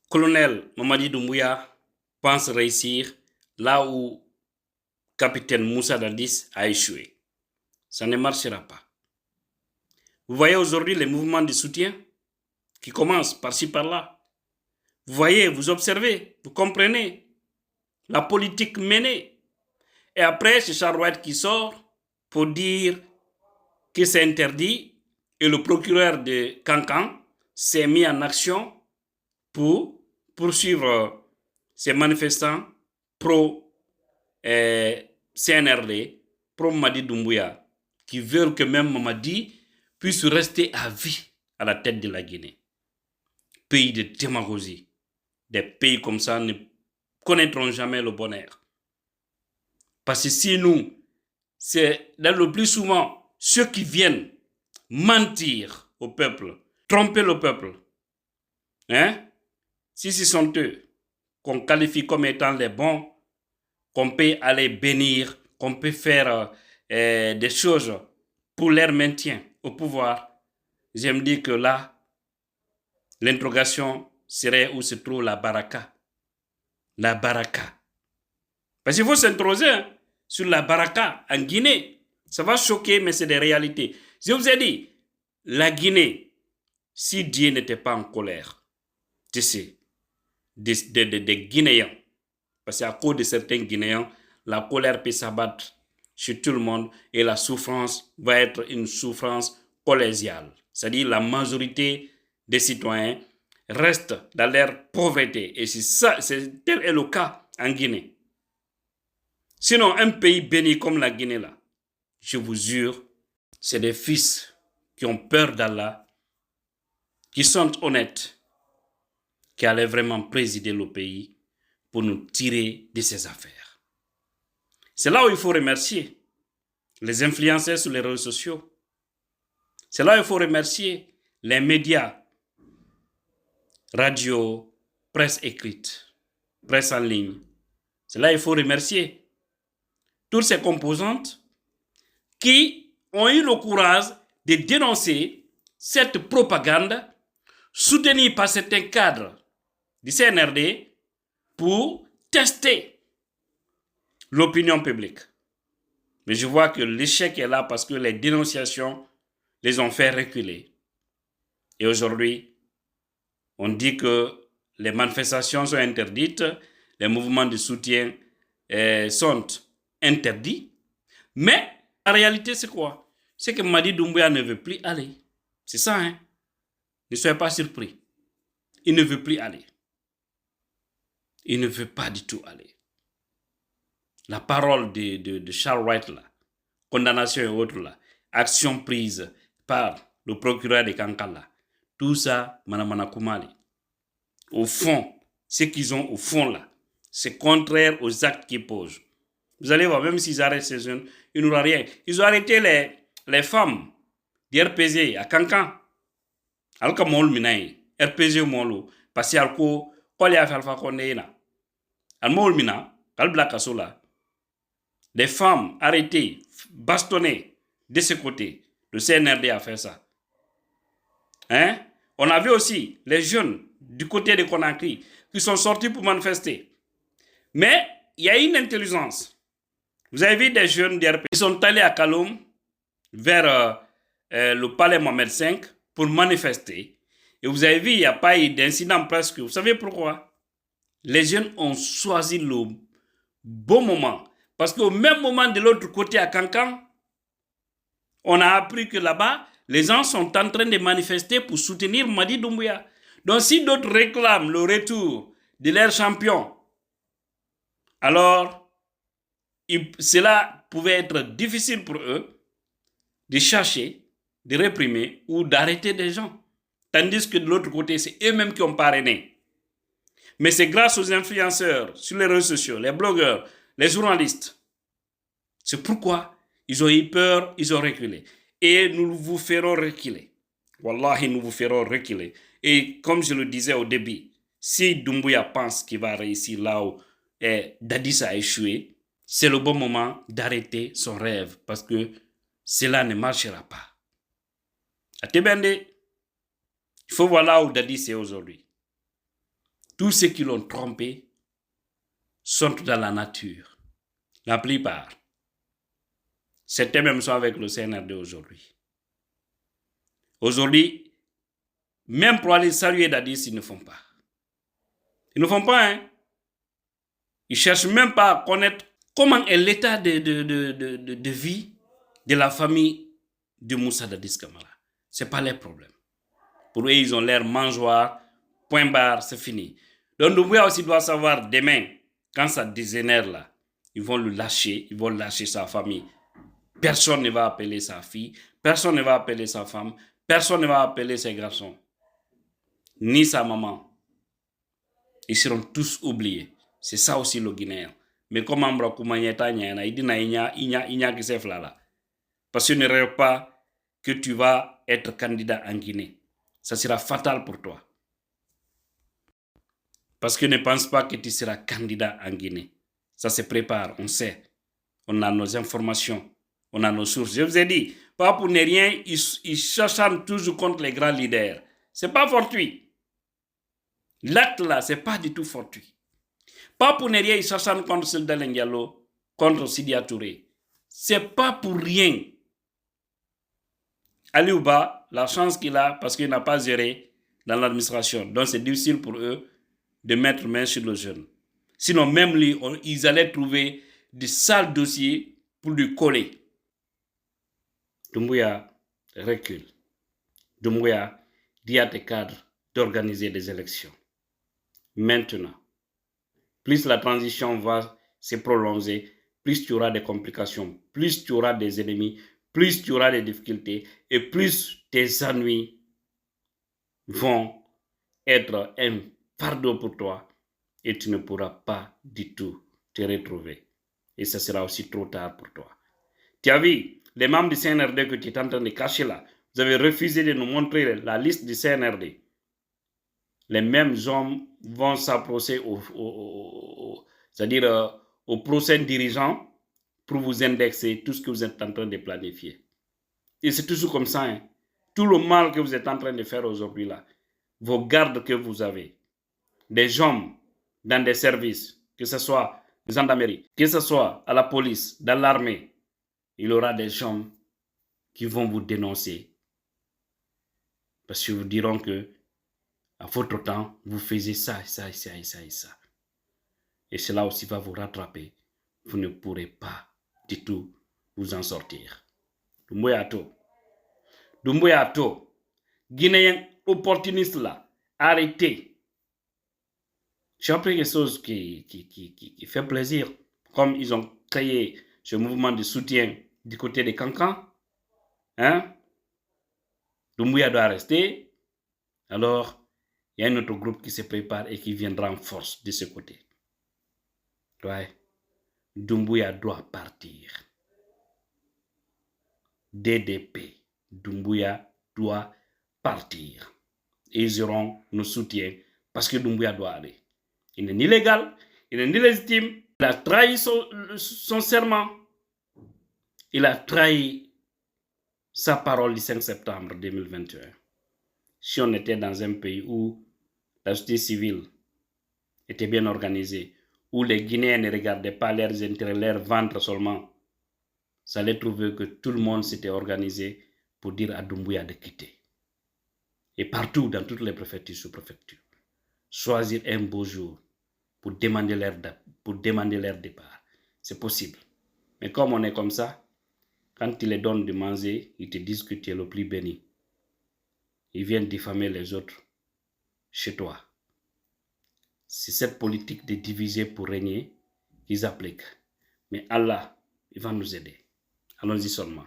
colonel Mamadi Doumbouya pense réussir là où capitaine Moussa Dadis a échoué. Ça ne marchera pas. Vous voyez aujourd'hui les mouvements de soutien qui commencent par-ci par-là. Vous voyez, vous observez, vous comprenez la politique menée. Et après, c'est Charles White qui sort pour dire que c'est interdit et le procureur de Cancan s'est mis en action pour poursuivre ces manifestants pro-CNRD, pro-Mamadi Doumbouya, qui veulent que même Mamadi puisse rester à vie à la tête de la Guinée. Pays de démagogie. Des pays comme ça ne connaîtront jamais le bonheur. Parce que si nous, c'est le plus souvent ceux qui viennent mentir au peuple, tromper le peuple, si ce sont eux qu'on qualifie comme étant les bons, qu'on peut aller bénir, qu'on peut faire des choses pour leur maintien au pouvoir, je me dis que là, l'interrogation serait où se trouve la baraka. La baraka. Parce qu'il faut s'introduire sur la baraka en Guinée. Ça va choquer, mais c'est des réalités. Je vous ai dit, la Guinée, si Dieu n'était pas en colère, tu sais, des Guinéens, parce qu'à cause de certains Guinéens, la colère peut s'abattre sur tout le monde et la souffrance va être une souffrance collégiale. C'est-à-dire la majorité des citoyens restent dans leur pauvreté. Et tel est le cas en Guinée. Sinon, un pays béni comme la Guinée, là, je vous jure, c'est des fils qui ont peur d'Allah, qui sont honnêtes, qui allaient vraiment présider le pays pour nous tirer de ces affaires. C'est là où il faut remercier les influenceurs sur les réseaux sociaux. C'est là où il faut remercier les médias, radio, presse écrite, presse en ligne. C'est là où il faut remercier toutes ces composantes qui ont eu le courage de dénoncer cette propagande soutenue par certains cadres du CNRD pour tester l'opinion publique. Mais je vois que l'échec est là parce que les dénonciations les ont fait reculer. Et aujourd'hui, on dit que les manifestations sont interdites, les mouvements de soutien sont interdits. Mais la réalité, c'est quoi? C'est que Mamadi Doumbouya ne veut plus aller. C'est ça, hein? Ne soyez pas surpris. Il ne veut plus aller. Il ne veut pas du tout aller. La parole de Charles White, là, condamnation et autres, là, action prise par le procureur de Kankala, tout ça, Manamana Koumali. Au fond, ce qu'ils ont au fond, là, c'est contraire aux actes qu'ils posent. Vous allez voir, même s'ils arrêtent ces jeunes, il n'y aura rien. Ils ont arrêté les femmes d'RPG à Kankan. Alka mol minaï, RPG molo, parce que alko, kole a falfa kondeina. Al mol mina, kal blaka sola. Les femmes arrêtées, bastonnées de ce côté. Le CNRD a fait ça. Hein? On a vu aussi les jeunes du côté de Conakry qui sont sortis pour manifester. Mais il y a une intelligence. Vous avez vu des jeunes d'RP qui sont allés à Kaloum vers le palais Mohamed V pour manifester. Et vous avez vu, il n'y a pas eu d'incident presque. Vous savez pourquoi? Les jeunes ont choisi le bon moment. Parce qu'au même moment de l'autre côté à Kankan, on a appris que là-bas, les gens sont en train de manifester pour soutenir Mamadi Doumbouya. Donc si d'autres réclament le retour de leur champion, alors cela pouvait être difficile pour eux de chercher, de réprimer ou d'arrêter des gens. Tandis que de l'autre côté, c'est eux-mêmes qui ont parrainé. Mais c'est grâce aux influenceurs sur les réseaux sociaux, les blogueurs, les journalistes. C'est pourquoi ils ont eu peur, ils ont reculé. Et nous vous ferons reculer. Wallahi, nous vous ferons reculer. Et comme je le disais au début, si Doumbouya pense qu'il va réussir là où Dadis a échoué, c'est le bon moment d'arrêter son rêve parce que cela ne marchera pas. À Tébende, il faut voir là où Dadis est aujourd'hui. Tous ceux qui l'ont trompé sont dans la nature. La plupart. Certains même sont avec le CNRD aujourd'hui. Aujourd'hui, même pour aller saluer Dadis, ils ne font pas. Ils ne font pas, hein. Ils ne cherchent même pas à connaître comment est l'état de vie de la famille de Moussa Dadis Camara. Ce n'est pas leur problème. Pour eux, ils ont l'air mangeoire, point barre, c'est fini. Donc, Doumbouya aussi doit savoir demain, quand ça dégénère là, ils vont le lâcher, ils vont lâcher sa famille. Personne ne va appeler sa fille, personne ne va appeler sa femme, personne ne va appeler ses garçons, ni sa maman. Ils seront tous oubliés. C'est ça aussi le Guinéen. Mais comme Ambra Koumanyeta Nyana, il dit Inya qui s'est là. Parce que ne rêve pas que tu vas être candidat en Guinée. Ça sera fatal pour toi. Parce que ne pense pas que tu seras candidat en Guinée. Ça se prépare, on sait. On a nos informations, on a nos sources. Je vous ai dit, pas pour ne rien, ils cherchent toujours contre les grands leaders. C'est pas fortuit. L'acte là, c'est pas du tout fortuit. Pas pour ne rien, ils cherchent contre Selda Lengialo, contre Sidia Touré. C'est pas pour rien. Aliouba, la chance qu'il a, parce qu'il n'a pas géré dans l'administration. Donc c'est difficile pour eux de mettre main sur le jeune. Sinon, même lui, ils allaient trouver des sales dossiers pour lui coller. Doumbouya recule. Doumbouya dit à tes cadres d'organiser des élections. Maintenant, plus la transition va se prolonger, plus tu auras des complications, plus tu auras des ennemis, plus tu auras des difficultés et plus tes ennuis vont être un fardeau pour toi et tu ne pourras pas du tout te retrouver. Et ce sera aussi trop tard pour toi. Tu as vu les membres du CNRD que tu es en train de cacher là. Vous avez refusé de nous montrer la liste du CNRD. Les mêmes hommes vont s'approcher c'est-à-dire au prochain dirigeant pour vous indexer tout ce que vous êtes en train de planifier. Et c'est toujours comme ça. Hein. Tout le mal que vous êtes en train de faire aujourd'hui là, vos gardes que vous avez, des hommes dans des services, que ce soit les gendarmeries, que ce soit à la police, dans l'armée, il y aura des gens qui vont vous dénoncer. Parce qu'ils vous diront que à votre temps, vous faisiez ça, ça, ça, ça, ça. Et cela aussi va vous rattraper. Vous ne pourrez pas du tout vous en sortir. Doumbouya Ato. Doumbouya Ato. Guinéen opportuniste là. Arrêtez. J'ai appris quelque chose qui fait plaisir. Comme ils ont créé ce mouvement de soutien du côté des Cancans. Hein? Doumbouya doit rester. Alors, il y a un autre groupe qui se prépare et qui viendra en force de ce côté. Ouais. Doumbouya doit partir. DDP. Doumbouya doit partir. Et ils auront nos soutiens parce que Doumbouya doit aller. Il n'est ni légal, il n'est ni légitime. Il a trahi son serment. Il a trahi sa parole du 5 septembre 2021. Si on était dans un pays où la société civile était bien organisée, où les Guinéens ne regardaient pas leurs intérêts, leur ventre seulement, ça allait trouver que tout le monde s'était organisé pour dire à Doumbouya de quitter. Et partout, dans toutes les préfectures, sous-préfectures, choisir un beau jour pour demander leur départ. C'est possible. Mais comme on est comme ça, quand ils les donnent de manger, ils te disent que tu es le plus béni. Ils viennent diffamer les autres chez toi. C'est cette politique de diviser pour régner qu'ils appliquent. Mais Allah, il va nous aider. Allons-y seulement.